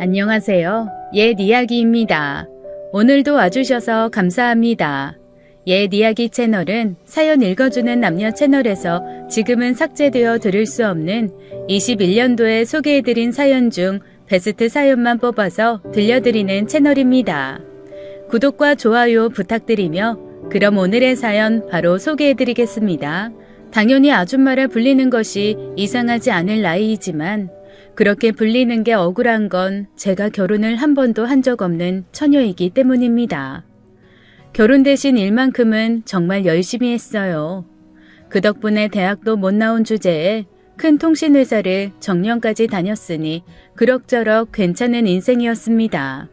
안녕하세요. 옛 이야기입니다. 오늘도 와주셔서 감사합니다. 옛 이야기 채널은 사연 읽어주는 남녀 채널에서 지금은 삭제되어 들을 수 없는 21년도에 소개해드린 사연 중 베스트 사연만 뽑아서 들려드리는 채널입니다. 구독과 좋아요 부탁드리며 그럼 오늘의 사연 바로 소개해드리겠습니다. 당연히 아줌마라 불리는 것이 이상하지 않을 나이이지만 그렇게 불리는 게 억울한 건 제가 결혼을 한 번도 한 적 없는 처녀이기 때문입니다. 결혼 대신 일만큼은 정말 열심히 했어요. 그 덕분에 대학도 못 나온 주제에 큰 통신회사를 정년까지 다녔으니 그럭저럭 괜찮은 인생이었습니다.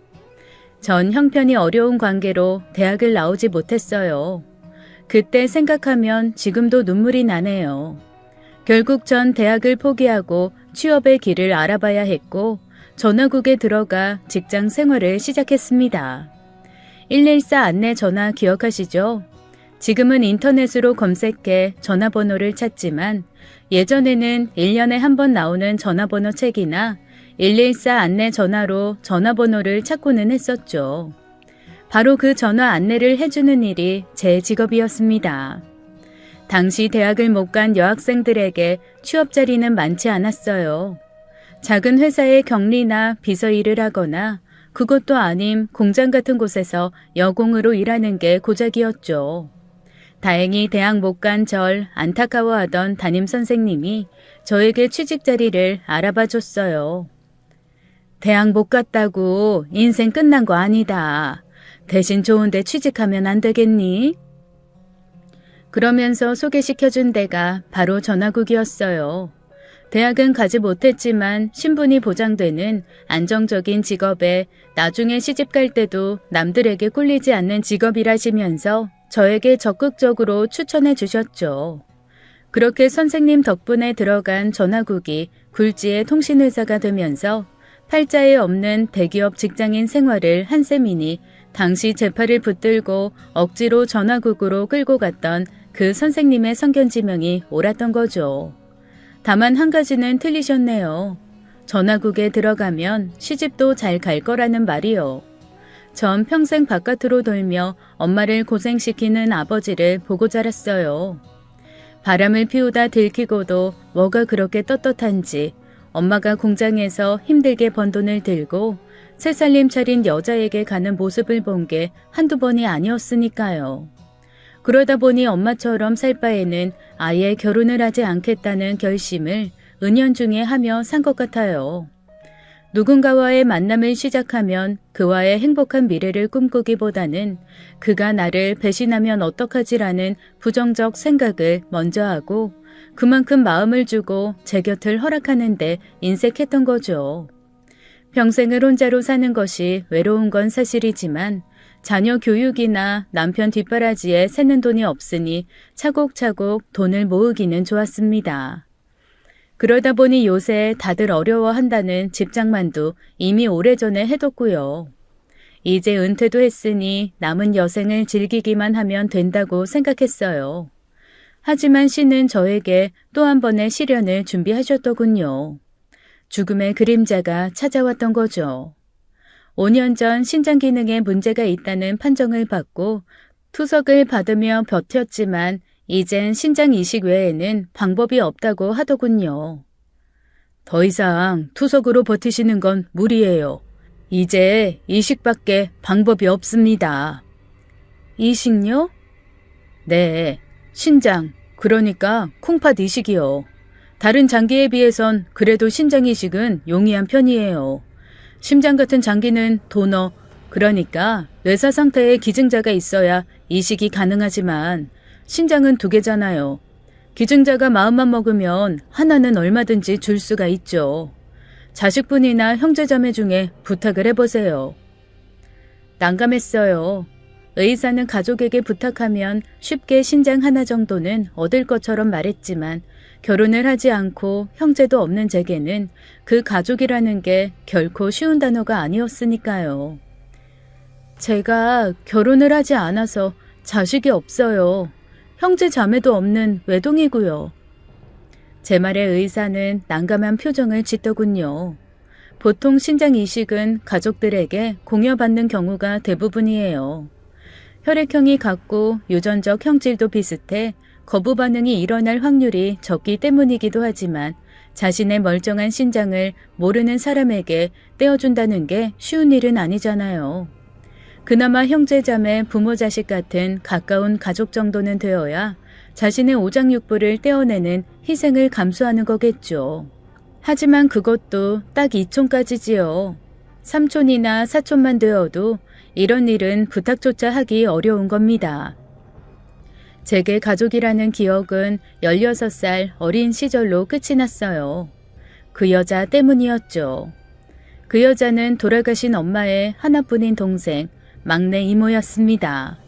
전 형편이 어려운 관계로 대학을 나오지 못했어요. 그때 생각하면 지금도 눈물이 나네요. 결국 전 대학을 포기하고 취업의 길을 알아봐야 했고 전화국에 들어가 직장 생활을 시작했습니다. 114 안내 전화 기억하시죠? 지금은 인터넷으로 검색해 전화번호를 찾지만 예전에는 1년에 한 번 나오는 전화번호 책이나 114 안내 전화로 전화번호를 찾고는 했었죠. 바로 그 전화 안내를 해주는 일이 제 직업이었습니다. 당시 대학을 못 간 여학생들에게 취업 자리는 많지 않았어요. 작은 회사의 격리나 비서 일을 하거나 그것도 아님 공장 같은 곳에서 여공으로 일하는 게 고작이었죠. 다행히 대학 못 간 절 안타까워하던 담임 선생님이 저에게 취직 자리를 알아봐 줬어요. 대학 못 갔다고 인생 끝난 거 아니다. 대신 좋은데 취직하면 안 되겠니? 그러면서 소개시켜준 데가 바로 전화국이었어요. 대학은 가지 못했지만 신분이 보장되는 안정적인 직업에 나중에 시집갈 때도 남들에게 꿀리지 않는 직업이라시면서 저에게 적극적으로 추천해 주셨죠. 그렇게 선생님 덕분에 들어간 전화국이 굴지의 통신회사가 되면서 팔자에 없는 대기업 직장인 생활을 한 셈이니 당시 제 팔을 붙들고 억지로 전화국으로 끌고 갔던 그 선생님의 성견지명이 옳았던 거죠. 다만 한 가지는 틀리셨네요. 전화국에 들어가면 시집도 잘 갈 거라는 말이요. 전 평생 바깥으로 돌며 엄마를 고생시키는 아버지를 보고 자랐어요. 바람을 피우다 들키고도 뭐가 그렇게 떳떳한지 엄마가 공장에서 힘들게 번 돈을 들고 새살림 차린 여자에게 가는 모습을 본 게 한두 번이 아니었으니까요. 그러다 보니 엄마처럼 살 바에는 아예 결혼을 하지 않겠다는 결심을 은연중에 하며 산 것 같아요. 누군가와의 만남을 시작하면 그와의 행복한 미래를 꿈꾸기보다는 그가 나를 배신하면 어떡하지라는 부정적 생각을 먼저 하고 그만큼 마음을 주고 제 곁을 허락하는데 인색했던 거죠. 평생을 혼자로 사는 것이 외로운 건 사실이지만 자녀 교육이나 남편 뒷바라지에 새는 돈이 없으니 차곡차곡 돈을 모으기는 좋았습니다. 그러다 보니 요새 다들 어려워한다는 집장만도 이미 오래전에 해뒀고요. 이제 은퇴도 했으니 남은 여생을 즐기기만 하면 된다고 생각했어요. 하지만 신은 저에게 또 한 번의 시련을 준비하셨더군요. 죽음의 그림자가 찾아왔던 거죠. 5년 전 신장 기능에 문제가 있다는 판정을 받고 투석을 받으며 버텼지만 이젠 신장 이식 외에는 방법이 없다고 하더군요. 더 이상 투석으로 버티시는 건 무리예요. 이제 이식밖에 방법이 없습니다. 이식요? 네, 신장, 그러니까 콩팥 이식이요. 다른 장기에 비해선 그래도 신장 이식은 용이한 편이에요. 심장 같은 장기는 도너, 그러니까 뇌사 상태에 기증자가 있어야 이식이 가능하지만 신장은 2개잖아요. 기증자가 마음만 먹으면 하나는 얼마든지 줄 수가 있죠. 자식분이나 형제자매 중에 부탁을 해보세요. 난감했어요. 의사는 가족에게 부탁하면 쉽게 신장 하나 정도는 얻을 것처럼 말했지만 결혼을 하지 않고 형제도 없는 제게는 그 가족이라는 게 결코 쉬운 단어가 아니었으니까요. 제가 결혼을 하지 않아서 자식이 없어요. 형제 자매도 없는 외동이고요. 제 말에 의사는 난감한 표정을 짓더군요. 보통 신장 이식은 가족들에게 공여받는 경우가 대부분이에요. 혈액형이 같고 유전적 형질도 비슷해 거부 반응이 일어날 확률이 적기 때문이기도 하지만 자신의 멀쩡한 신장을 모르는 사람에게 떼어준다는 게 쉬운 일은 아니잖아요. 그나마 형제자매, 부모 자식 같은 가까운 가족 정도는 되어야 자신의 오장육부를 떼어내는 희생을 감수하는 거겠죠. 하지만 그것도 딱 2촌까지지요. 3촌이나 4촌만 되어도 이런 일은 부탁조차 하기 어려운 겁니다. 제게 가족이라는 기억은 16살 어린 시절로 끝이 났어요. 그 여자 때문이었죠. 그 여자는 돌아가신 엄마의 하나뿐인 동생, 막내 이모였습니다.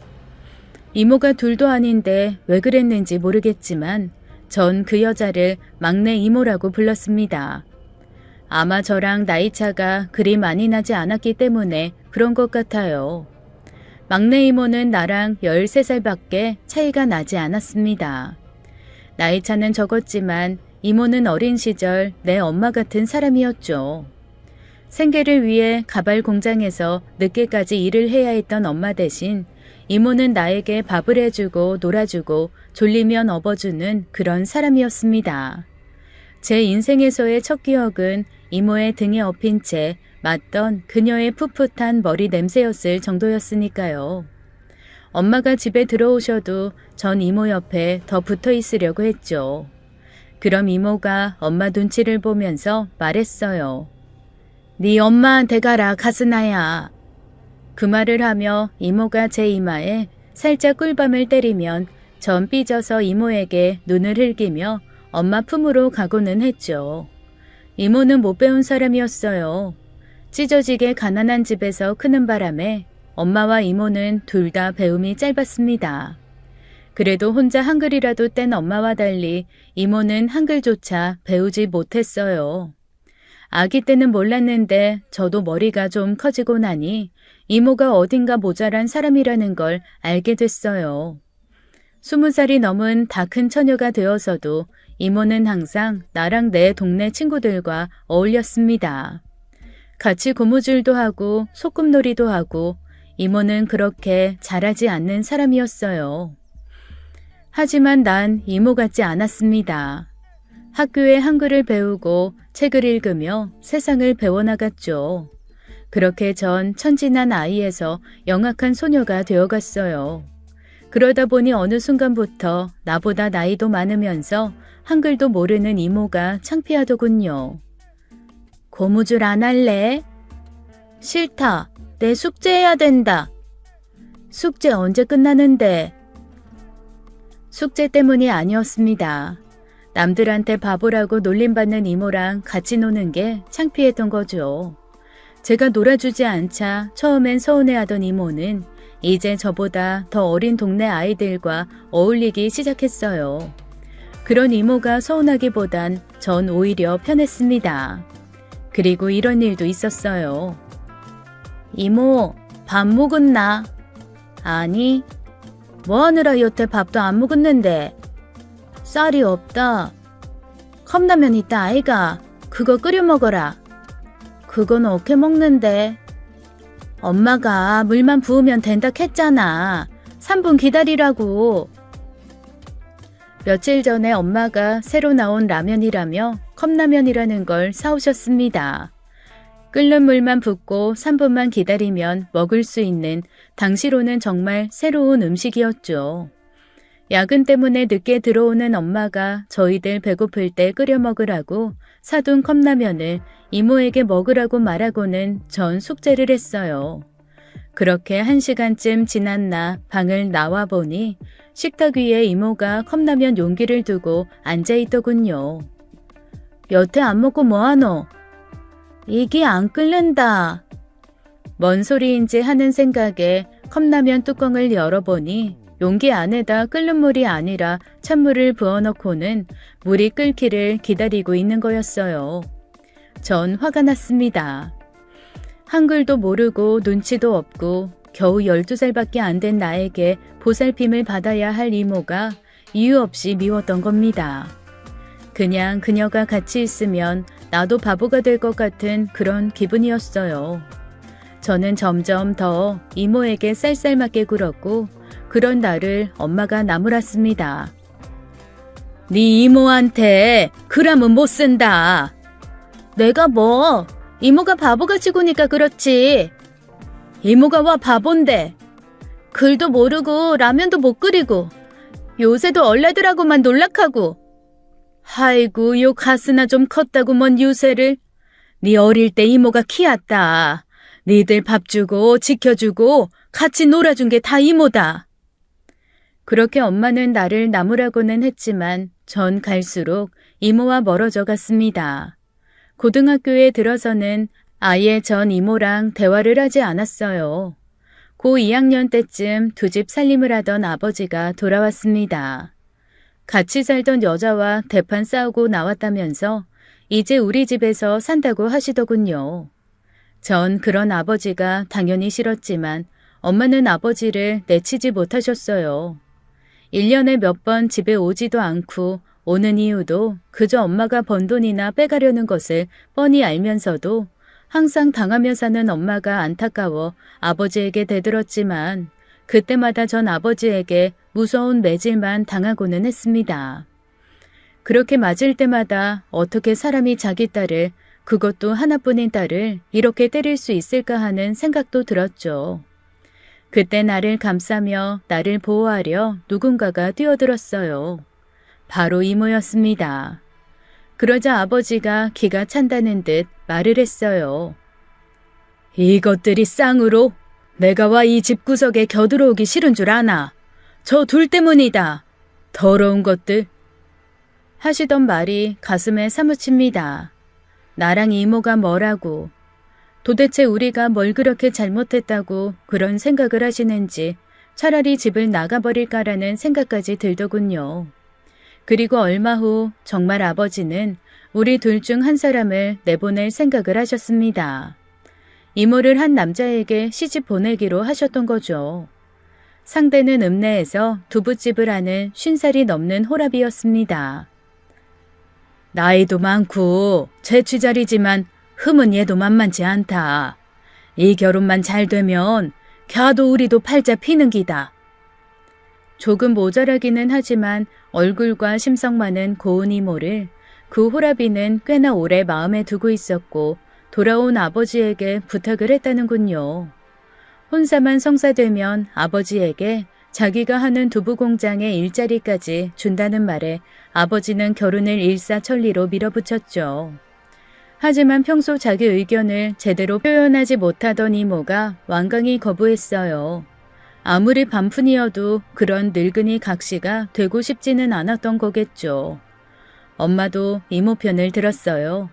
이모가 둘도 아닌데 왜 그랬는지 모르겠지만 전 그 여자를 막내 이모라고 불렀습니다. 아마 저랑 나이차가 그리 많이 나지 않았기 때문에 그런 것 같아요. 막내 이모는 나랑 13살밖에 차이가 나지 않았습니다. 나이차는 적었지만 이모는 어린 시절 내 엄마 같은 사람이었죠. 생계를 위해 가발 공장에서 늦게까지 일을 해야 했던 엄마 대신 이모는 나에게 밥을 해주고 놀아주고 졸리면 업어주는 그런 사람이었습니다. 제 인생에서의 첫 기억은 이모의 등에 엎인 채 맡던 그녀의 풋풋한 머리 냄새였을 정도였으니까요. 엄마가 집에 들어오셔도 전 이모 옆에 더 붙어 있으려고 했죠. 그럼 이모가 엄마 눈치를 보면서 말했어요. 네 엄마한테 가라 가스나야. 그 말을 하며 이모가 제 이마에 살짝 꿀밤을 때리면 전 삐져서 이모에게 눈을 흘기며 엄마 품으로 가고는 했죠. 이모는 못 배운 사람이었어요. 찢어지게 가난한 집에서 크는 바람에 엄마와 이모는 둘 다 배움이 짧았습니다. 그래도 혼자 한글이라도 뗀 엄마와 달리 이모는 한글조차 배우지 못했어요. 아기 때는 몰랐는데 저도 머리가 좀 커지고 나니 이모가 어딘가 모자란 사람이라는 걸 알게 됐어요. 20살이 넘은 다 큰 처녀가 되어서도 이모는 항상 나랑 내 동네 친구들과 어울렸습니다. 같이 고무줄도 하고 소꿉놀이도 하고 이모는 그렇게 잘하지 않는 사람이었어요. 하지만 난 이모 같지 않았습니다. 학교에 한글을 배우고 책을 읽으며 세상을 배워나갔죠. 그렇게 전 천진한 아이에서 영악한 소녀가 되어갔어요. 그러다 보니 어느 순간부터 나보다 나이도 많으면서 한글도 모르는 이모가 창피하더군요. 고무줄 안 할래? 싫다. 내 숙제해야 된다. 숙제 언제 끝나는데? 숙제 때문이 아니었습니다. 남들한테 바보라고 놀림받는 이모랑 같이 노는 게 창피했던 거죠. 제가 놀아주지 않자 처음엔 서운해하던 이모는 이제 저보다 더 어린 동네 아이들과 어울리기 시작했어요. 그런 이모가 서운하기보단 전 오히려 편했습니다. 그리고 이런 일도 있었어요. 이모, 밥 먹었나? 아니, 뭐 하느라 여태 밥도 안 먹었는데. 쌀이 없다. 컵라면 있다 아이가. 그거 끓여 먹어라. 그건 어떻게 먹는데? 엄마가 물만 부으면 된다 했잖아. 3분 기다리라고. 며칠 전에 엄마가 새로 나온 라면이라며 컵라면이라는 걸 사오셨습니다. 끓는 물만 붓고 3분만 기다리면 먹을 수 있는 당시로는 정말 새로운 음식이었죠. 야근 때문에 늦게 들어오는 엄마가 저희들 배고플 때 끓여 먹으라고 사둔 컵라면을 이모에게 먹으라고 말하고는 전 숙제를 했어요. 그렇게 1시간쯤 지난 나 방을 나와 보니 식탁 위에 이모가 컵라면 용기를 두고 앉아있더군요. 여태 안 먹고 뭐하노? 이게 안 끓는다. 뭔 소리인지 하는 생각에 컵라면 뚜껑을 열어보니 용기 안에다 끓는 물이 아니라 찬물을 부어넣고는 물이 끓기를 기다리고 있는 거였어요. 전 화가 났습니다. 한글도 모르고 눈치도 없고 겨우 12살밖에 안 된 나에게 보살핌을 받아야 할 이모가 이유 없이 미웠던 겁니다. 그냥 그녀가 같이 있으면 나도 바보가 될 것 같은 그런 기분이었어요. 저는 점점 더 이모에게 쌀쌀맞게 굴었고 그런 나를 엄마가 나무랐습니다. 네 이모한테 그러면 못 쓴다. 내가 뭐 이모가 바보같이 구니까 그렇지. 이모가 와 바본데. 글도 모르고 라면도 못 끓이고 요새도 얼레들하고만 놀락하고. 아이고 요 가스나 좀 컸다고 뭔 유세를. 네 어릴 때 이모가 키웠다. 니들 밥 주고 지켜주고 같이 놀아준 게 다 이모다. 그렇게 엄마는 나를 나무라고는 했지만 전 갈수록 이모와 멀어져 갔습니다. 고등학교에 들어서는 아예 전 이모랑 대화를 하지 않았어요. 고 2학년 때쯤 두 집 살림을 하던 아버지가 돌아왔습니다. 같이 살던 여자와 대판 싸우고 나왔다면서 이제 우리 집에서 산다고 하시더군요. 전 그런 아버지가 당연히 싫었지만 엄마는 아버지를 내치지 못하셨어요. 1년에 몇 번 집에 오지도 않고 오는 이유도 그저 엄마가 번 돈이나 빼가려는 것을 뻔히 알면서도 항상 당하며 사는 엄마가 안타까워 아버지에게 대들었지만 그때마다 전 아버지에게 무서운 매질만 당하고는 했습니다. 그렇게 맞을 때마다 어떻게 사람이 자기 딸을, 그것도 하나뿐인 딸을 이렇게 때릴 수 있을까 하는 생각도 들었죠. 그때 나를 감싸며 나를 보호하려 누군가가 뛰어들었어요. 바로 이모였습니다. 그러자 아버지가 기가 찬다는 듯 말을 했어요. 이것들이 쌍으로 내가 와 이 집구석에 겨들어오기 싫은 줄 아나. 저 둘 때문이다. 더러운 것들. 하시던 말이 가슴에 사무칩니다. 나랑 이모가 뭐라고. 도대체 우리가 뭘 그렇게 잘못했다고 그런 생각을 하시는지 차라리 집을 나가버릴까라는 생각까지 들더군요. 그리고 얼마 후 정말 아버지는 우리 둘 중 한 사람을 내보낼 생각을 하셨습니다. 이모를 한 남자에게 시집 보내기로 하셨던 거죠. 상대는 읍내에서 두부집을 하는 50살이 넘는 호랍이었습니다. 나이도 많고 재취자리지만 흠은 얘도 만만치 않다. 이 결혼만 잘 되면 갸도 우리도 팔자 피는 기다. 조금 모자라기는 하지만 얼굴과 심성 많은 고운 이모를 그 호랍이는 꽤나 오래 마음에 두고 있었고 돌아온 아버지에게 부탁을 했다는군요. 혼사만 성사되면 아버지에게 자기가 하는 두부 공장의 일자리까지 준다는 말에 아버지는 결혼을 일사천리로 밀어붙였죠. 하지만 평소 자기 의견을 제대로 표현하지 못하던 이모가 완강히 거부했어요. 아무리 반푼이어도 그런 늙은이 각시가 되고 싶지는 않았던 거겠죠. 엄마도 이모 편을 들었어요.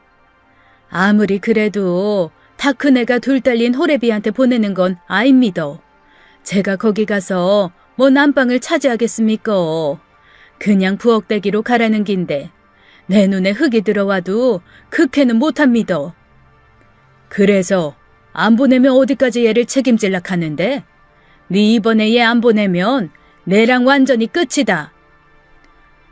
아무리 그래도 다 큰 애가 둘 딸린 호래비한테 보내는 건 아입니다. 제가 거기 가서 뭐 난방을 차지하겠습니까? 그냥 부엌대기로 가라는 긴데 내 눈에 흙이 들어와도 그렇게는 못합니다. 그래서 안 보내면 어디까지 얘를 책임질락 하는데? 네 이번에 얘 안 보내면 내랑 완전히 끝이다.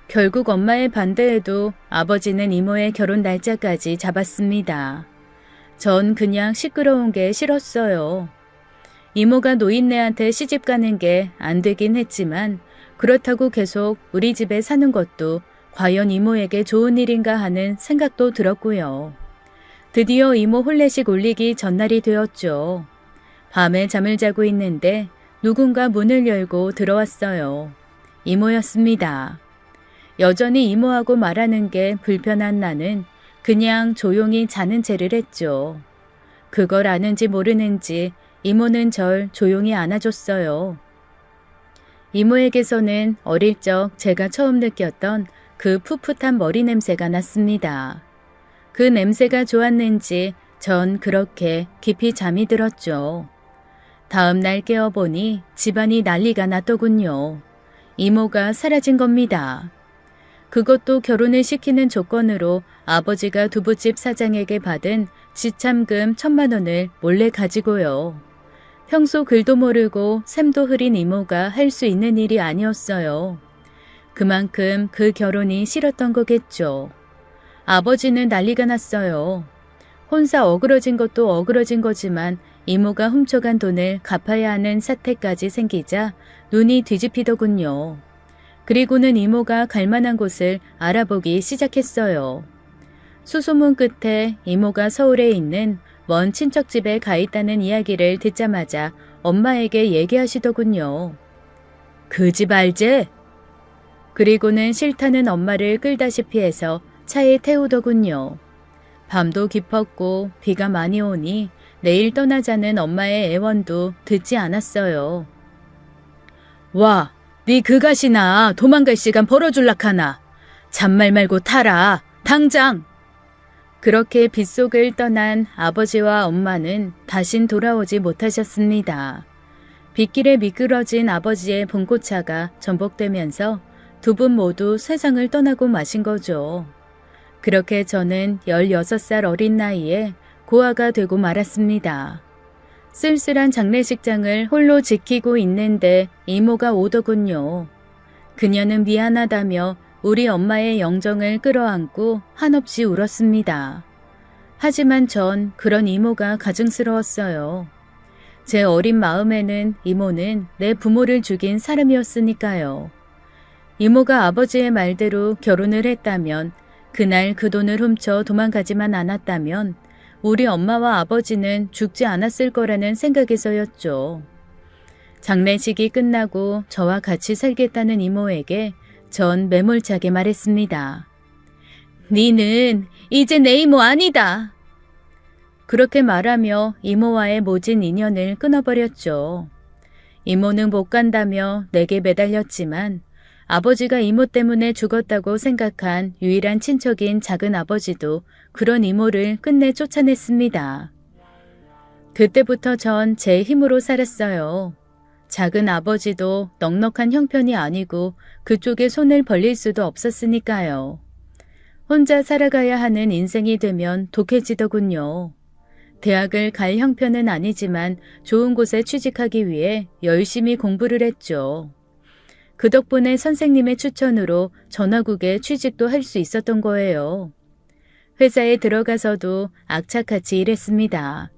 결국 엄마의 반대에도 아버지는 이모의 결혼 날짜까지 잡았습니다. 전 그냥 시끄러운 게 싫었어요. 이모가 노인네한테 시집 가는 게 안 되긴 했지만 그렇다고 계속 우리 집에 사는 것도 과연 이모에게 좋은 일인가 하는 생각도 들었고요. 드디어 이모 혼례식 올리기 전날이 되었죠. 밤에 잠을 자고 있는데 누군가 문을 열고 들어왔어요. 이모였습니다. 여전히 이모하고 말하는 게 불편한 나는 그냥 조용히 자는 채를 했죠. 그걸 아는지 모르는지 이모는 절 조용히 안아줬어요. 이모에게서는 어릴 적 제가 처음 느꼈던 그 풋풋한 머리 냄새가 났습니다. 그 냄새가 좋았는지 전 그렇게 깊이 잠이 들었죠. 다음 날 깨어보니 집안이 난리가 났더군요. 이모가 사라진 겁니다. 그것도 결혼을 시키는 조건으로 아버지가 두부집 사장에게 받은 지참금 1,000만 원을 몰래 가지고요. 평소 글도 모르고 셈도 흐린 이모가 할 수 있는 일이 아니었어요. 그만큼 그 결혼이 싫었던 거겠죠. 아버지는 난리가 났어요. 혼자 어그러진 것도 어그러진 거지만 이모가 훔쳐간 돈을 갚아야 하는 사태까지 생기자 눈이 뒤집히더군요. 그리고는 이모가 갈 만한 곳을 알아보기 시작했어요. 수소문 끝에 이모가 서울에 있는 먼 친척집에 가 있다는 이야기를 듣자마자 엄마에게 얘기하시더군요. 그 집 알제? 그리고는 싫다는 엄마를 끌다시피 해서 차에 태우더군요. 밤도 깊었고 비가 많이 오니 내일 떠나자는 엄마의 애원도 듣지 않았어요. 와, 네 그가시나 도망갈 시간 벌어줄락하나. 잔말 말고 타라. 당장. 그렇게 빗속을 떠난 아버지와 엄마는 다신 돌아오지 못하셨습니다. 빗길에 미끄러진 아버지의 봉고차가 전복되면서 두 분 모두 세상을 떠나고 마신 거죠. 그렇게 저는 16살 어린 나이에 고아가 되고 말았습니다. 쓸쓸한 장례식장을 홀로 지키고 있는데 이모가 오더군요. 그녀는 미안하다며 우리 엄마의 영정을 끌어안고 한없이 울었습니다. 하지만 전 그런 이모가 가증스러웠어요. 제 어린 마음에는 이모는 내 부모를 죽인 사람이었으니까요. 이모가 아버지의 말대로 결혼을 했다면, 그날 그 돈을 훔쳐 도망가지만 않았다면 우리 엄마와 아버지는 죽지 않았을 거라는 생각에서였죠. 장례식이 끝나고 저와 같이 살겠다는 이모에게 전 매몰차게 말했습니다. 니는 이제 내 이모 아니다. 그렇게 말하며 이모와의 모진 인연을 끊어버렸죠. 이모는 못 간다며 내게 매달렸지만 아버지가 이모 때문에 죽었다고 생각한 유일한 친척인 작은 아버지도 그런 이모를 끝내 쫓아냈습니다. 그때부터 전 제 힘으로 살았어요. 작은 아버지도 넉넉한 형편이 아니고 그쪽에 손을 벌릴 수도 없었으니까요. 혼자 살아가야 하는 인생이 되면 독해지더군요. 대학을 갈 형편은 아니지만 좋은 곳에 취직하기 위해 열심히 공부를 했죠. 그 덕분에 선생님의 추천으로 전화국에 취직도 할 수 있었던 거예요. 회사에 들어가서도 악착같이 일했습니다.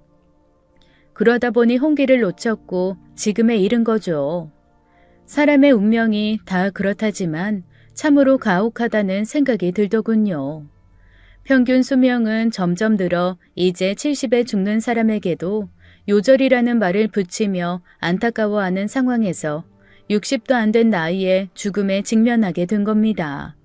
그러다 보니 홍기를 놓쳤고 지금에 이른 거죠. 사람의 운명이 다 그렇다지만 참으로 가혹하다는 생각이 들더군요. 평균 수명은 점점 늘어 이제 70에 죽는 사람에게도 요절이라는 말을 붙이며 안타까워하는 상황에서 60도 안 된 나이에 죽음에 직면하게 된 겁니다.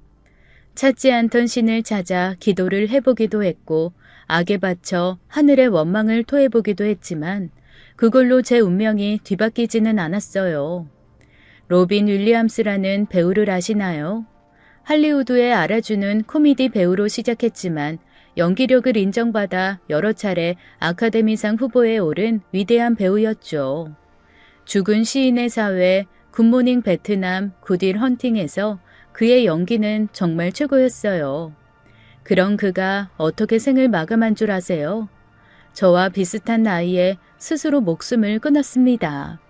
찾지 않던 신을 찾아 기도를 해보기도 했고 악에 바쳐 하늘의 원망을 토해보기도 했지만 그걸로 제 운명이 뒤바뀌지는 않았어요. 로빈 윌리엄스라는 배우를 아시나요? 할리우드에 알아주는 코미디 배우로 시작했지만 연기력을 인정받아 여러 차례 아카데미상 후보에 오른 위대한 배우였죠. 죽은 시인의 사회, 굿모닝 베트남, 굿윌 헌팅에서 그의 연기는 정말 최고였어요. 그런 그가 어떻게 생을 마감한 줄 아세요? 저와 비슷한 나이에 스스로 목숨을 끊었습니다.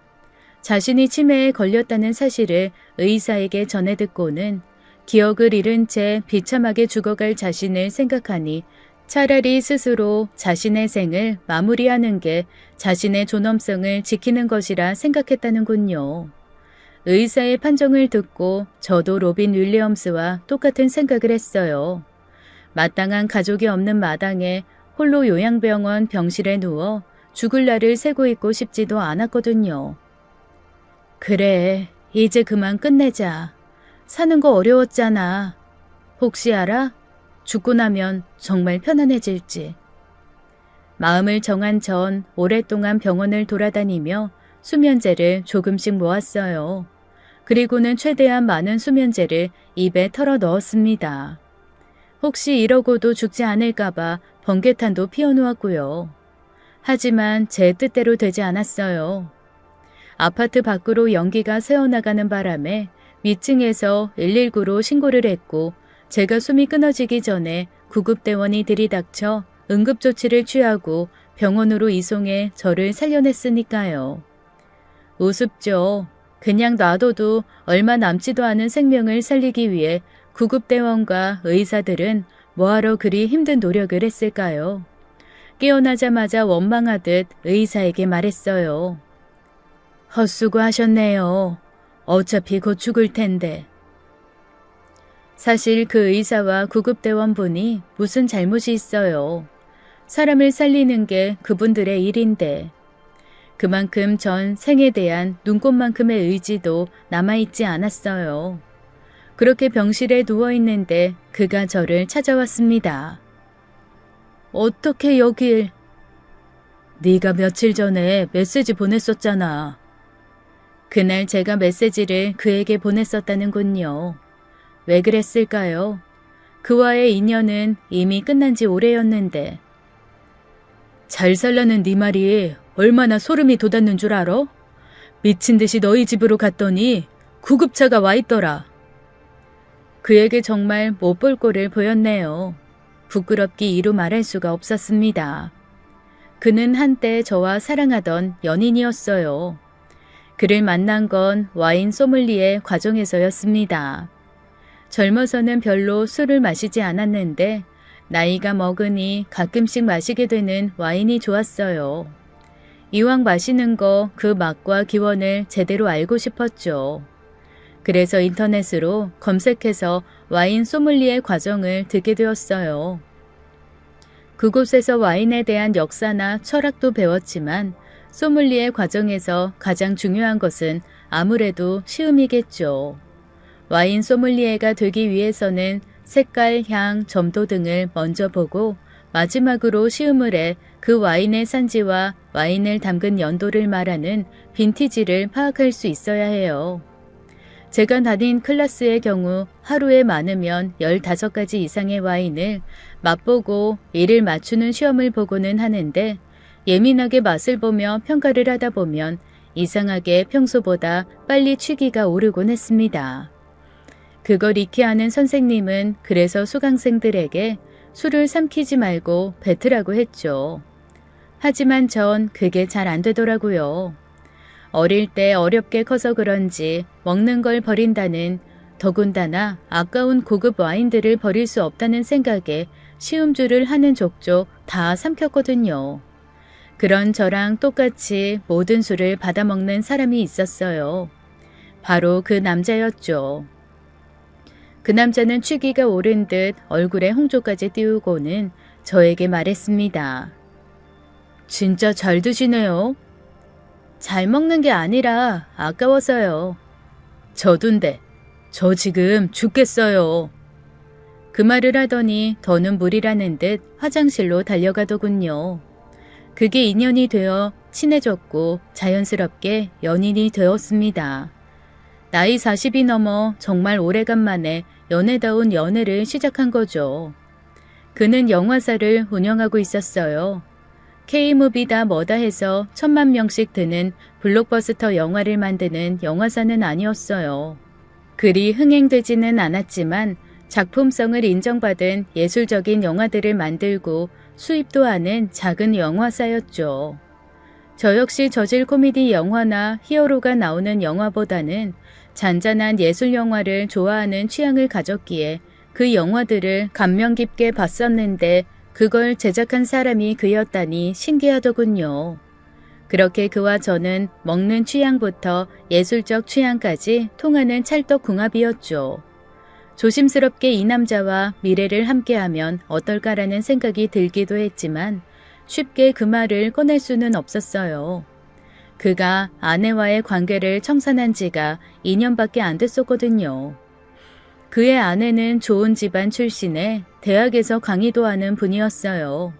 자신이 치매에 걸렸다는 사실을 의사에게 전해 듣고는 기억을 잃은 채 비참하게 죽어갈 자신을 생각하니 차라리 스스로 자신의 생을 마무리하는 게 자신의 존엄성을 지키는 것이라 생각했다는군요. 의사의 판정을 듣고 저도 로빈 윌리엄스와 똑같은 생각을 했어요. 마땅한 가족이 없는 마당에 홀로 요양병원 병실에 누워 죽을 날을 새고 있고 싶지도 않았거든요. 그래, 이제 그만 끝내자. 사는 거 어려웠잖아. 혹시 알아? 죽고 나면 정말 편안해질지. 마음을 정한 전 오랫동안 병원을 돌아다니며 수면제를 조금씩 모았어요. 그리고는 최대한 많은 수면제를 입에 털어 넣었습니다. 혹시 이러고도 죽지 않을까봐 번개탄도 피워놓았고요. 하지만 제 뜻대로 되지 않았어요. 아파트 밖으로 연기가 새어나가는 바람에 위층에서 119로 신고를 했고 제가 숨이 끊어지기 전에 구급대원이 들이닥쳐 응급조치를 취하고 병원으로 이송해 저를 살려냈으니까요. 우습죠. 그냥 놔둬도 얼마 남지도 않은 생명을 살리기 위해 구급대원과 의사들은 뭐하러 그리 힘든 노력을 했을까요? 깨어나자마자 원망하듯 의사에게 말했어요. 헛수고하셨네요. 어차피 곧 죽을 텐데. 사실 그 의사와 구급대원분이 무슨 잘못이 있어요. 사람을 살리는 게 그분들의 일인데. 그만큼 전 생에 대한 눈꽃만큼의 의지도 남아있지 않았어요. 그렇게 병실에 누워있는데 그가 저를 찾아왔습니다. 어떻게 여길? 네가 며칠 전에 메시지 보냈었잖아. 그날 제가 메시지를 그에게 보냈었다는군요. 왜 그랬을까요? 그와의 인연은 이미 끝난 지 오래였는데. 잘 살라는 네 말이 얼마나 소름이 돋았는 줄 알아? 미친 듯이 너희 집으로 갔더니 구급차가 와 있더라. 그에게 정말 못 볼 꼴을 보였네요. 부끄럽기 이루 말할 수가 없었습니다. 그는 한때 저와 사랑하던 연인이었어요. 그를 만난 건 와인 소믈리에 과정에서였습니다. 젊어서는 별로 술을 마시지 않았는데 나이가 먹으니 가끔씩 마시게 되는 와인이 좋았어요. 이왕 마시는 거 그 맛과 기원을 제대로 알고 싶었죠. 그래서 인터넷으로 검색해서 와인 소믈리에 과정을 듣게 되었어요. 그곳에서 와인에 대한 역사나 철학도 배웠지만 소믈리에 과정에서 가장 중요한 것은 아무래도 시음이겠죠. 와인 소믈리에가 되기 위해서는 색깔, 향, 점도 등을 먼저 보고 마지막으로 시음을 해 그 와인의 산지와 와인을 담근 연도를 말하는 빈티지를 파악할 수 있어야 해요. 제가 다닌 클래스의 경우 하루에 많으면 15가지 이상의 와인을 맛보고 이를 맞추는 시험을 보고는 하는데 예민하게 맛을 보며 평가를 하다 보면 이상하게 평소보다 빨리 취기가 오르곤 했습니다. 그걸 익히 아는 선생님은 그래서 수강생들에게 술을 삼키지 말고 뱉으라고 했죠. 하지만 전 그게 잘 안 되더라고요. 어릴 때 어렵게 커서 그런지 먹는 걸 버린다는, 더군다나 아까운 고급 와인들을 버릴 수 없다는 생각에 시음주를 하는 족족 다 삼켰거든요. 그런 저랑 똑같이 모든 술을 받아먹는 사람이 있었어요. 바로 그 남자였죠. 그 남자는 취기가 오른 듯 얼굴에 홍조까지 띄우고는 저에게 말했습니다. 진짜 잘 드시네요. 잘 먹는 게 아니라 아까워서요. 저둔데 저 지금 죽겠어요. 그 말을 하더니 더는 무리라는 듯 화장실로 달려가더군요. 그게 인연이 되어 친해졌고 자연스럽게 연인이 되었습니다. 나이 40이 넘어 정말 오래간만에 연애다운 연애를 시작한 거죠. 그는 영화사를 운영하고 있었어요. K무비다 뭐다 해서 1000만 명씩 드는 블록버스터 영화를 만드는 영화사는 아니었어요. 그리 흥행되지는 않았지만 작품성을 인정받은 예술적인 영화들을 만들고 수입도 하는 작은 영화사였죠. 저 역시 저질 코미디 영화나 히어로가 나오는 영화보다는 잔잔한 예술 영화를 좋아하는 취향을 가졌기에 그 영화들을 감명 깊게 봤었는데 그걸 제작한 사람이 그였다니 신기하더군요. 그렇게 그와 저는 먹는 취향부터 예술적 취향까지 통하는 찰떡궁합이었죠. 조심스럽게 이 남자와 미래를 함께하면 어떨까라는 생각이 들기도 했지만 쉽게 그 말을 꺼낼 수는 없었어요. 그가 아내와의 관계를 청산한 지가 2년밖에 안 됐었거든요. 그의 아내는 좋은 집안 출신에 대학에서 강의도 하는 분이었어요.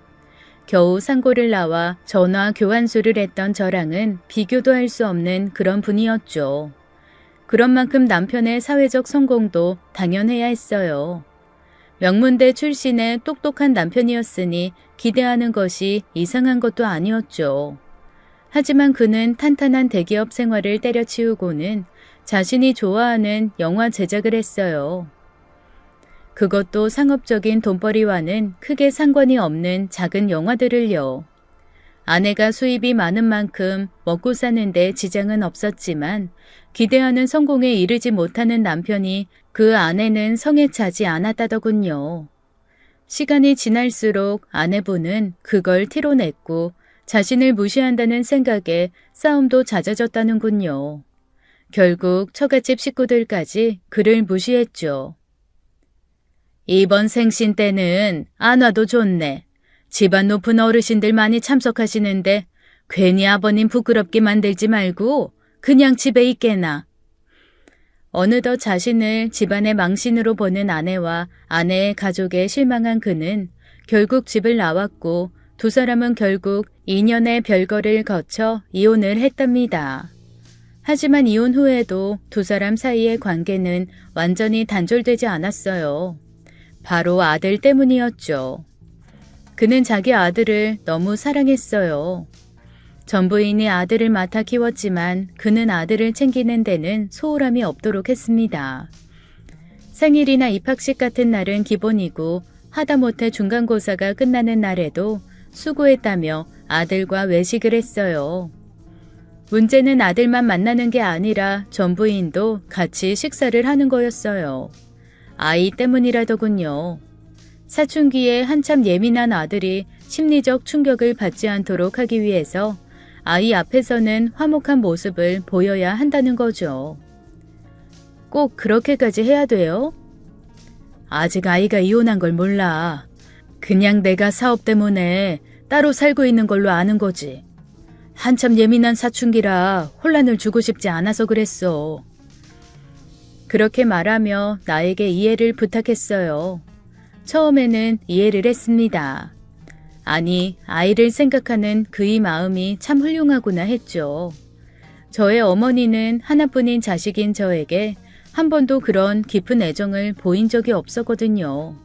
겨우 상고를 나와 전화 교환수를 했던 저랑은 비교도 할 수 없는 그런 분이었죠. 그런 만큼 남편의 사회적 성공도 당연해야 했어요. 명문대 출신의 똑똑한 남편이었으니 기대하는 것이 이상한 것도 아니었죠. 하지만 그는 탄탄한 대기업 생활을 때려치우고는 자신이 좋아하는 영화 제작을 했어요. 그것도 상업적인 돈벌이와는 크게 상관이 없는 작은 영화들을요. 아내가 수입이 많은 만큼 먹고 사는데 지장은 없었지만 기대하는 성공에 이르지 못하는 남편이 그 아내는 성에 차지 않았다더군요. 시간이 지날수록 아내분은 그걸 티로 냈고 자신을 무시한다는 생각에 싸움도 잦아졌다는군요. 결국 처갓집 식구들까지 그를 무시했죠. 이번 생신 때는 안 와도 좋네. 집안 높은 어르신들 많이 참석하시는데 괜히 아버님 부끄럽게 만들지 말고 그냥 집에 있게나. 어느덧 자신을 집안의 망신으로 보는 아내와 아내의 가족에 실망한 그는 결국 집을 나왔고 두 사람은 결국 2년의 별거를 거쳐 이혼을 했답니다. 하지만 이혼 후에도 두 사람 사이의 관계는 완전히 단절되지 않았어요. 바로 아들 때문이었죠. 그는 자기 아들을 너무 사랑했어요. 전 부인이 아들을 맡아 키웠지만 그는 아들을 챙기는 데는 소홀함이 없도록 했습니다. 생일이나 입학식 같은 날은 기본이고 하다못해 중간고사가 끝나는 날에도 수고했다며 아들과 외식을 했어요. 문제는 아들만 만나는 게 아니라 전 부인도 같이 식사를 하는 거였어요. 아이 때문이라더군요. 사춘기에 한참 예민한 아들이 심리적 충격을 받지 않도록 하기 위해서 아이 앞에서는 화목한 모습을 보여야 한다는 거죠. 꼭 그렇게까지 해야 돼요? 아직 아이가 이혼한 걸 몰라. 그냥 내가 사업 때문에 따로 살고 있는 걸로 아는 거지. 한참 예민한 사춘기라 혼란을 주고 싶지 않아서 그랬어. 그렇게 말하며 나에게 이해를 부탁했어요. 처음에는 이해를 했습니다. 아니, 아이를 생각하는 그의 마음이 참 훌륭하구나 했죠. 저의 어머니는 하나뿐인 자식인 저에게 한 번도 그런 깊은 애정을 보인 적이 없었거든요.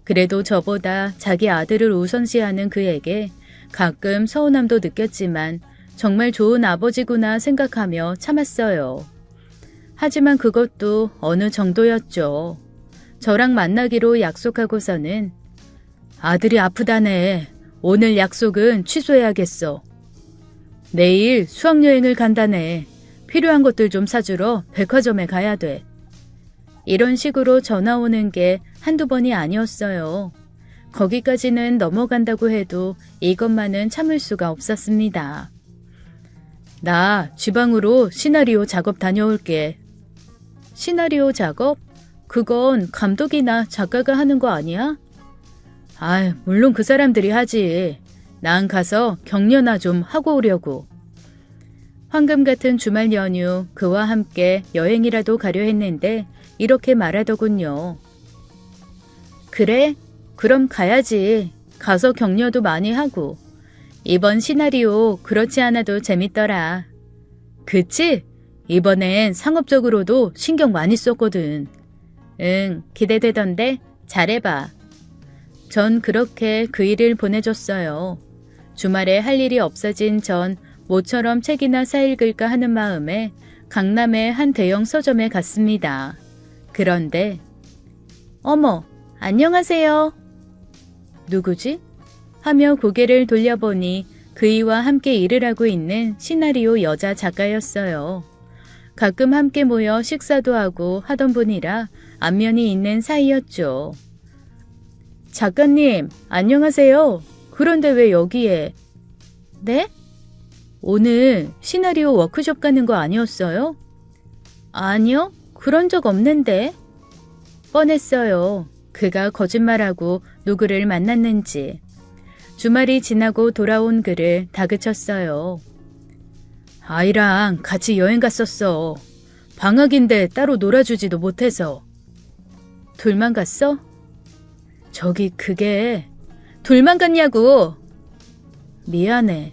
그래도 저보다 자기 아들을 우선시하는 그에게 가끔 서운함도 느꼈지만 정말 좋은 아버지구나 생각하며 참았어요. 하지만 그것도 어느 정도였죠. 저랑 만나기로 약속하고서는 아들이 아프다네. 오늘 약속은 취소해야겠어. 내일 수학여행을 간다네. 필요한 것들 좀 사주러 백화점에 가야 돼. 이런 식으로 전화 오는 게 한두 번이 아니었어요. 거기까지는 넘어간다고 해도 이것만은 참을 수가 없었습니다. 나 지방으로 시나리오 작업 다녀올게. 시나리오 작업? 그건 감독이나 작가가 하는 거 아니야? 아유, 물론 그 사람들이 하지. 난 가서 격려나 좀 하고 오려고. 황금 같은 주말 연휴 그와 함께 여행이라도 가려 했는데 이렇게 말하더군요. 그래? 그럼 가야지. 가서 격려도 많이 하고. 이번 시나리오 그렇지 않아도 재밌더라. 그치? 이번엔 상업적으로도 신경 많이 썼거든. 응, 기대되던데 잘해봐. 전 그렇게 그 일을 보내줬어요. 주말에 할 일이 없어진 전 모처럼 책이나 사읽을까 하는 마음에 강남의 한 대형 서점에 갔습니다. 그런데 어머, 안녕하세요. 누구지? 하며 고개를 돌려보니 그이와 함께 일을 하고 있는 시나리오 여자 작가였어요. 가끔 함께 모여 식사도 하고 하던 분이라 안면이 있는 사이였죠. 작가님, 안녕하세요. 그런데 왜 여기에? 네? 오늘 시나리오 워크숍 가는 거 아니었어요? 아니요, 그런 적 없는데. 뻔했어요. 그가 거짓말하고 누구를 만났는지. 주말이 지나고 돌아온 그를 다그쳤어요. 아이랑 같이 여행 갔었어. 방학인데 따로 놀아주지도 못해서. 둘만 갔어? 저기 그게 둘만 갔냐고. 미안해.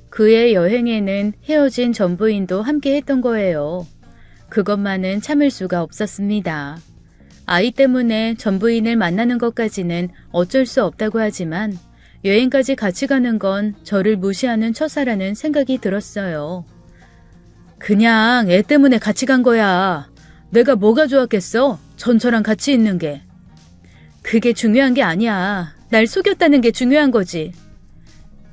그의 여행에는 헤어진 전 부인도 함께 했던 거예요. 그것만은 참을 수가 없었습니다. 아이 때문에 전 부인을 만나는 것까지는 어쩔 수 없다고 하지만 여행까지 같이 가는 건 저를 무시하는 처사라는 생각이 들었어요. 그냥 애 때문에 같이 간 거야. 내가 뭐가 좋았겠어? 전처랑 같이 있는 게. 그게 중요한 게 아니야. 날 속였다는 게 중요한 거지.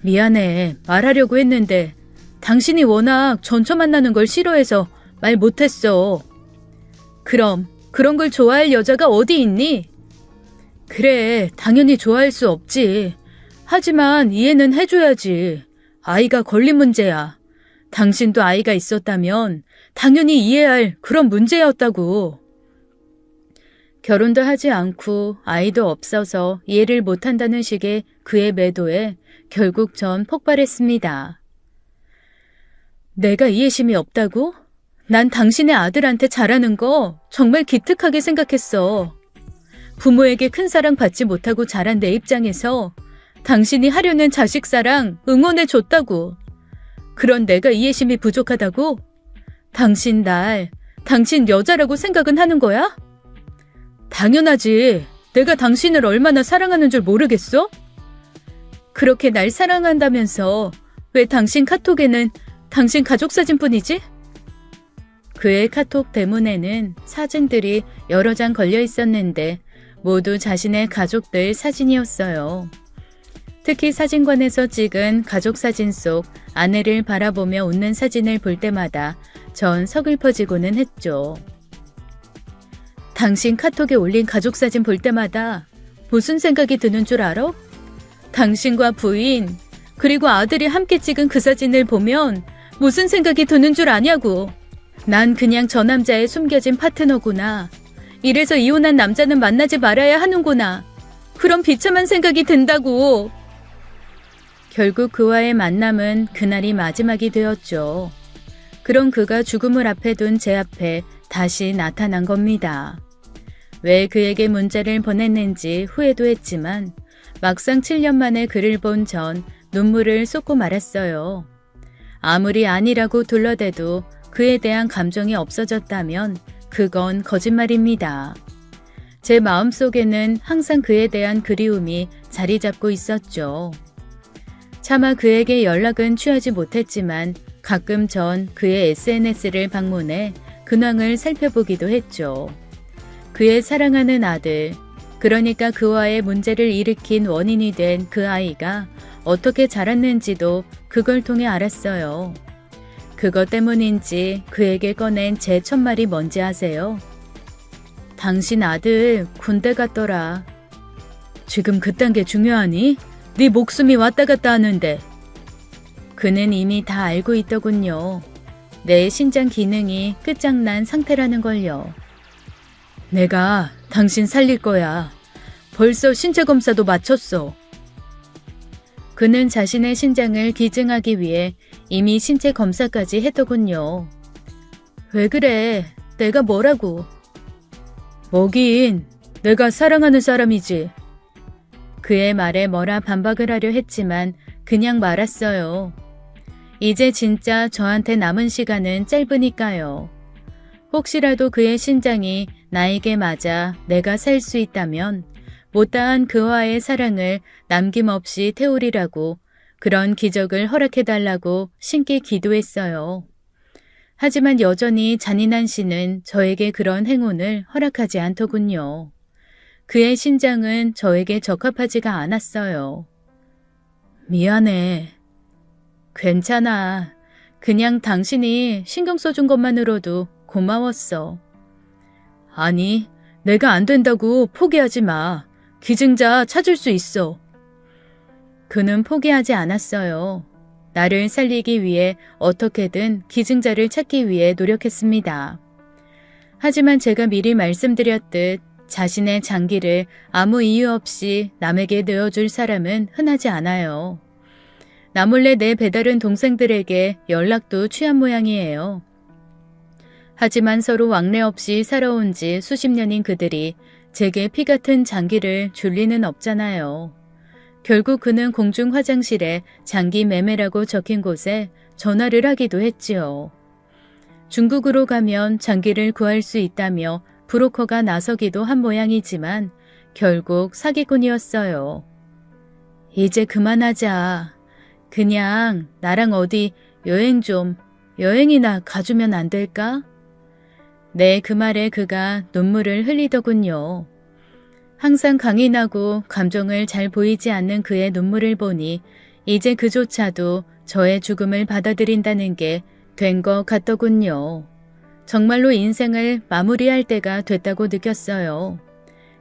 미안해. 말하려고 했는데 당신이 워낙 전처 만나는 걸 싫어해서 말 못했어. 그럼 그런 걸 좋아할 여자가 어디 있니? 그래, 당연히 좋아할 수 없지. 하지만 이해는 해줘야지. 아이가 걸린 문제야. 당신도 아이가 있었다면 당연히 이해할 그런 문제였다고. 결혼도 하지 않고 아이도 없어서 이해를 못한다는 식의 그의 매도에 결국 전 폭발했습니다. 내가 이해심이 없다고? 난 당신의 아들한테 잘하는 거 정말 기특하게 생각했어. 부모에게 큰 사랑 받지 못하고 자란 내 입장에서 당신이 하려는 자식 사랑 응원해줬다고. 그런 내가 이해심이 부족하다고? 당신 여자라고 생각은 하는 거야? 당연하지. 내가 당신을 얼마나 사랑하는 줄 모르겠어? 그렇게 날 사랑한다면서 왜 당신 카톡에는 당신 가족 사진뿐이지? 그의 카톡 대문에는 사진들이 여러 장 걸려 있었는데 모두 자신의 가족들 사진이었어요. 특히 사진관에서 찍은 가족 사진 속 아내를 바라보며 웃는 사진을 볼 때마다 전 서글퍼지고는 했죠. 당신 카톡에 올린 가족 사진 볼 때마다 무슨 생각이 드는 줄 알아? 당신과 부인, 그리고 아들이 함께 찍은 그 사진을 보면 무슨 생각이 드는 줄 아냐고. 난 그냥 저 남자의 숨겨진 파트너구나. 이래서 이혼한 남자는 만나지 말아야 하는구나. 그런 비참한 생각이 든다고. 결국 그와의 만남은 그날이 마지막이 되었죠. 그런 그가 죽음을 앞에 둔 제 앞에 다시 나타난 겁니다. 왜 그에게 문자를 보냈는지 후회도 했지만 막상 7년 만에 그를 본 전 눈물을 쏟고 말았어요. 아무리 아니라고 둘러대도 그에 대한 감정이 없어졌다면 그건 거짓말입니다. 제 마음속에는 항상 그에 대한 그리움이 자리 잡고 있었죠. 차마 그에게 연락은 취하지 못했지만 가끔 전 그의 SNS를 방문해 근황을 살펴보기도 했죠. 그의 사랑하는 아들, 그러니까 그와의 문제를 일으킨 원인이 된 그 아이가 어떻게 자랐는지도 그걸 통해 알았어요. 그것 때문인지 그에게 꺼낸 제 첫말이 뭔지 아세요? 당신 아들 군대 갔더라. 지금 그딴 게 중요하니? 네 목숨이 왔다 갔다 하는데. 그는 이미 다 알고 있더군요. 내 신장 기능이 끝장난 상태라는 걸요. 내가 당신 살릴 거야. 벌써 신체 검사도 마쳤어. 그는 자신의 신장을 기증하기 위해 이미 신체 검사까지 했더군요. 왜 그래? 내가 뭐라고? 뭐긴, 내가 사랑하는 사람이지. 그의 말에 뭐라 반박을 하려 했지만 그냥 말았어요. 이제 진짜 저한테 남은 시간은 짧으니까요. 혹시라도 그의 신장이 나에게 맞아 내가 살 수 있다면 못다한 그와의 사랑을 남김없이 태우리라고 그런 기적을 허락해달라고 신께 기도했어요. 하지만 여전히 잔인한 신은 저에게 그런 행운을 허락하지 않더군요. 그의 신장은 저에게 적합하지가 않았어요. 미안해. 괜찮아. 그냥 당신이 신경 써준 것만으로도 고마웠어. 아니, 내가 안 된다고 포기하지 마. 기증자 찾을 수 있어. 그는 포기하지 않았어요. 나를 살리기 위해 어떻게든 기증자를 찾기 위해 노력했습니다. 하지만 제가 미리 말씀드렸듯 자신의 장기를 아무 이유 없이 남에게 내어줄 사람은 흔하지 않아요. 나 몰래 내 배다른 동생들에게 연락도 취한 모양이에요. 하지만 서로 왕래 없이 살아온 지 수십 년인 그들이 제게 피 같은 장기를 줄 리는 없잖아요. 결국 그는 공중 화장실에 장기 매매라고 적힌 곳에 전화를 하기도 했지요. 중국으로 가면 장기를 구할 수 있다며 브로커가 나서기도 한 모양이지만 결국 사기꾼이었어요. 이제 그만하자. 그냥 나랑 어디 여행이나 가주면 안 될까? 네, 그 말에 그가 눈물을 흘리더군요. 항상 강인하고 감정을 잘 보이지 않는 그의 눈물을 보니 이제 그조차도 저의 죽음을 받아들인다는 게 된 것 같더군요. 정말로 인생을 마무리할 때가 됐다고 느꼈어요.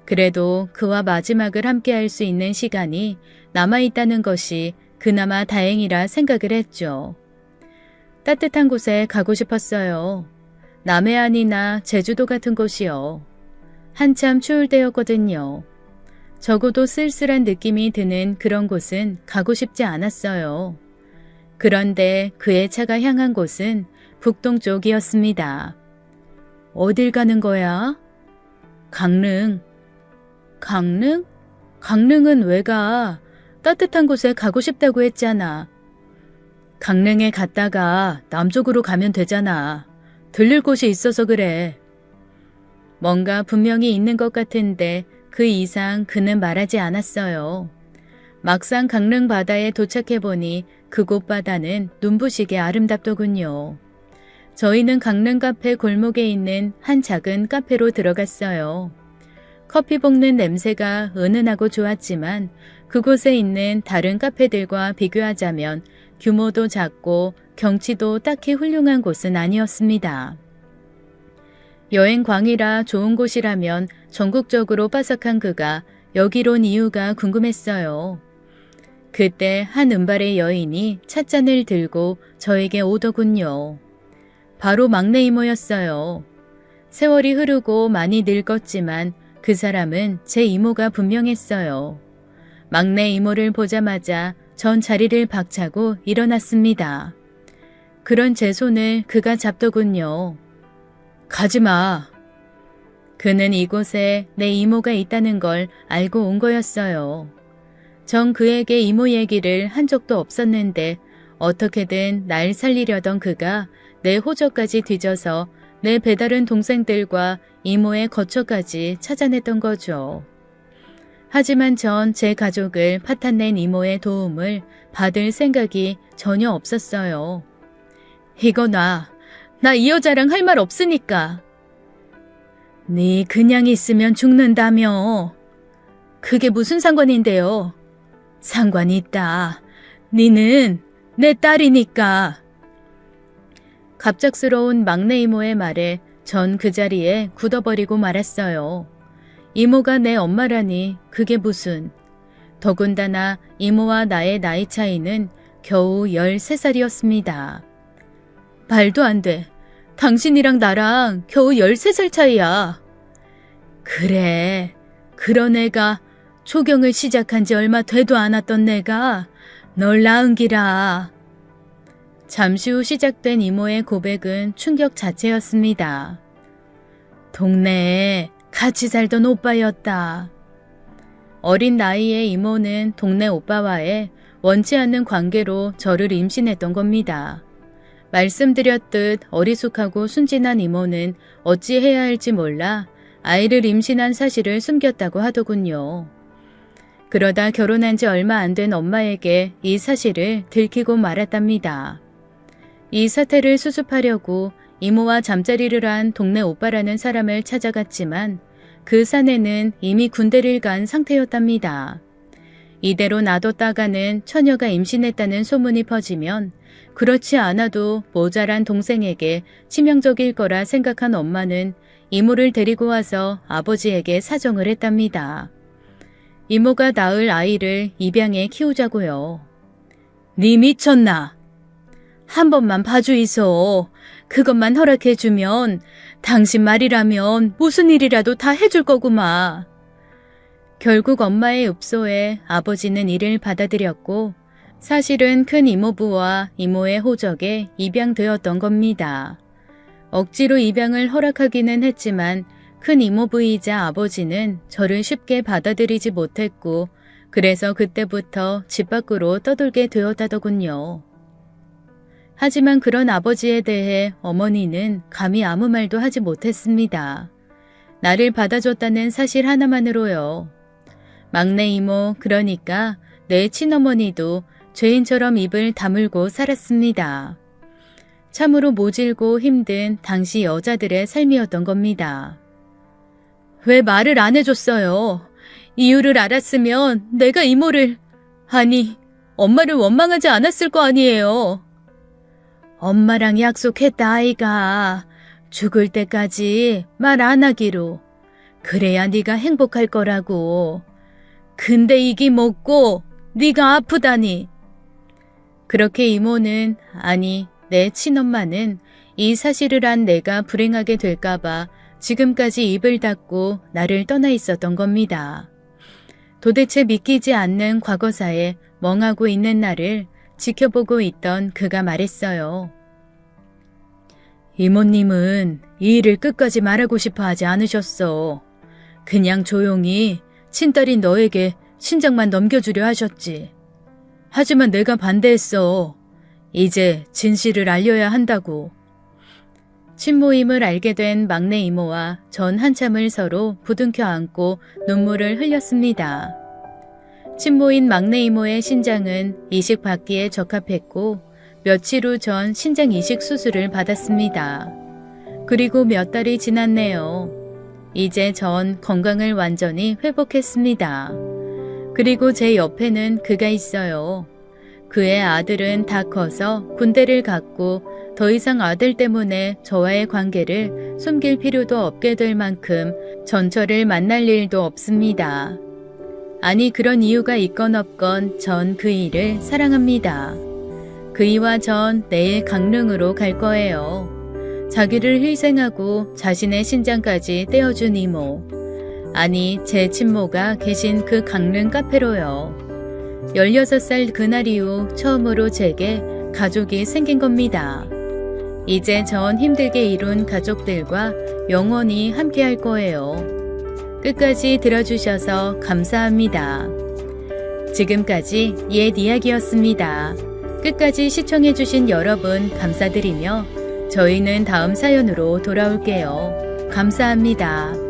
그래도 그와 마지막을 함께할 수 있는 시간이 남아있다는 것이 그나마 다행이라 생각을 했죠. 따뜻한 곳에 가고 싶었어요. 남해안이나 제주도 같은 곳이요. 한참 추울 때였거든요. 적어도 쓸쓸한 느낌이 드는 그런 곳은 가고 싶지 않았어요. 그런데 그의 차가 향한 곳은 북동쪽이었습니다. 어딜 가는 거야? 강릉. 강릉? 강릉은 왜 가? 따뜻한 곳에 가고 싶다고 했잖아. 강릉에 갔다가 남쪽으로 가면 되잖아. 들릴 곳이 있어서 그래. 뭔가 분명히 있는 것 같은데 그 이상 그는 말하지 않았어요. 막상 강릉 바다에 도착해보니 그곳 바다는 눈부시게 아름답더군요. 저희는 강릉 카페 골목에 있는 한 작은 카페로 들어갔어요. 커피 볶는 냄새가 은은하고 좋았지만 그곳에 있는 다른 카페들과 비교하자면 규모도 작고 경치도 딱히 훌륭한 곳은 아니었습니다. 여행 광이라 좋은 곳이라면 전국적으로 빠삭한 그가 여기로 온 이유가 궁금했어요. 그때 한 은발의 여인이 찻잔을 들고 저에게 오더군요. 바로 막내 이모였어요. 세월이 흐르고 많이 늙었지만 그 사람은 제 이모가 분명했어요. 막내 이모를 보자마자 전 자리를 박차고 일어났습니다. 그런 제 손을 그가 잡더군요. 가지마. 그는 이곳에 내 이모가 있다는 걸 알고 온 거였어요. 전 그에게 이모 얘기를 한 적도 없었는데 어떻게든 날 살리려던 그가 내 호적까지 뒤져서 내 배다른 동생들과 이모의 거처까지 찾아냈던 거죠. 하지만 전 제 가족을 파탄낸 이모의 도움을 받을 생각이 전혀 없었어요. 이거 나 이 여자랑 할 말 없으니까. 네 그냥 있으면 죽는다며. 그게 무슨 상관인데요. 상관이 있다. 니는 내 딸이니까. 갑작스러운 막내 이모의 말에 전 그 자리에 굳어버리고 말았어요. 이모가 내 엄마라니 그게 무슨. 더군다나 이모와 나의 나이 차이는 겨우 13살이었습니다. 말도 안 돼. 당신이랑 나랑 겨우 13살 차이야. 그래. 그런 애가 초경을 시작한 지 얼마 되도 않았던 내가 널 낳은 기라. 잠시 후 시작된 이모의 고백은 충격 자체였습니다. 동네에 같이 살던 오빠였다. 어린 나이에 이모는 동네 오빠와의 원치 않는 관계로 저를 임신했던 겁니다. 말씀드렸듯 어리숙하고 순진한 이모는 어찌해야 할지 몰라 아이를 임신한 사실을 숨겼다고 하더군요. 그러다 결혼한 지 얼마 안 된 엄마에게 이 사실을 들키고 말았답니다. 이 사태를 수습하려고 이모와 잠자리를 한 동네 오빠라는 사람을 찾아갔지만 그 사내는 이미 군대를 간 상태였답니다. 이대로 놔뒀다가는 처녀가 임신했다는 소문이 퍼지면 그렇지 않아도 모자란 동생에게 치명적일 거라 생각한 엄마는 이모를 데리고 와서 아버지에게 사정을 했답니다. 이모가 낳을 아이를 입양해 키우자고요. 니 미쳤나? 한 번만 봐주이소. 그것만 허락해주면 당신 말이라면 무슨 일이라도 다 해줄 거구마. 결국 엄마의 읍소에 아버지는 이를 받아들였고 사실은 큰 이모부와 이모의 호적에 입양되었던 겁니다. 억지로 입양을 허락하기는 했지만 큰 이모부이자 아버지는 저를 쉽게 받아들이지 못했고 그래서 그때부터 집 밖으로 떠돌게 되었다더군요. 하지만 그런 아버지에 대해 어머니는 감히 아무 말도 하지 못했습니다. 나를 받아줬다는 사실 하나만으로요. 막내 이모, 그러니까 내 친어머니도 죄인처럼 입을 다물고 살았습니다. 참으로 모질고 힘든 당시 여자들의 삶이었던 겁니다. 왜 말을 안 해줬어요? 이유를 알았으면 내가 이모를, 아니, 엄마를 원망하지 않았을 거 아니에요. 엄마랑 약속했다 아이가. 죽을 때까지 말 안 하기로. 그래야 네가 행복할 거라고. 근데 이게 뭐고 네가 아프다니. 그렇게 이모는, 아니 내 친엄마는 이 사실을 안 내가 불행하게 될까봐 지금까지 입을 닫고 나를 떠나 있었던 겁니다. 도대체 믿기지 않는 과거사에 멍하고 있는 나를 지켜보고 있던 그가 말했어요. 이모님은 이 일을 끝까지 말하고 싶어 하지 않으셨어. 그냥 조용히 친딸인 너에게 신장만 넘겨주려 하셨지. 하지만 내가 반대했어. 이제 진실을 알려야 한다고. 친모임을 알게 된 막내 이모와 전 한참을 서로 부둥켜 안고 눈물을 흘렸습니다. 친모인 막내 이모의 신장은 이식 받기에 적합했고 며칠 후 전 신장 이식 수술을 받았습니다. 그리고 몇 달이 지났네요. 이제 전 건강을 완전히 회복했습니다. 그리고 제 옆에는 그가 있어요. 그의 아들은 다 커서 군대를 갔고 더 이상 아들 때문에 저와의 관계를 숨길 필요도 없게 될 만큼 전철을 만날 일도 없습니다. 아니 그런 이유가 있건 없건 전 그이를 사랑합니다. 그이와 전 내일 강릉으로 갈 거예요. 자기를 희생하고 자신의 신장까지 떼어준 이모. 아니 제 친모가 계신 그 강릉 카페로요. 16살 그날 이후 처음으로 제게 가족이 생긴 겁니다. 이제 전 힘들게 이룬 가족들과 영원히 함께 할 거예요. 끝까지 들어주셔서 감사합니다. 지금까지 옛 이야기였습니다. 끝까지 시청해주신 여러분 감사드리며 저희는 다음 사연으로 돌아올게요. 감사합니다.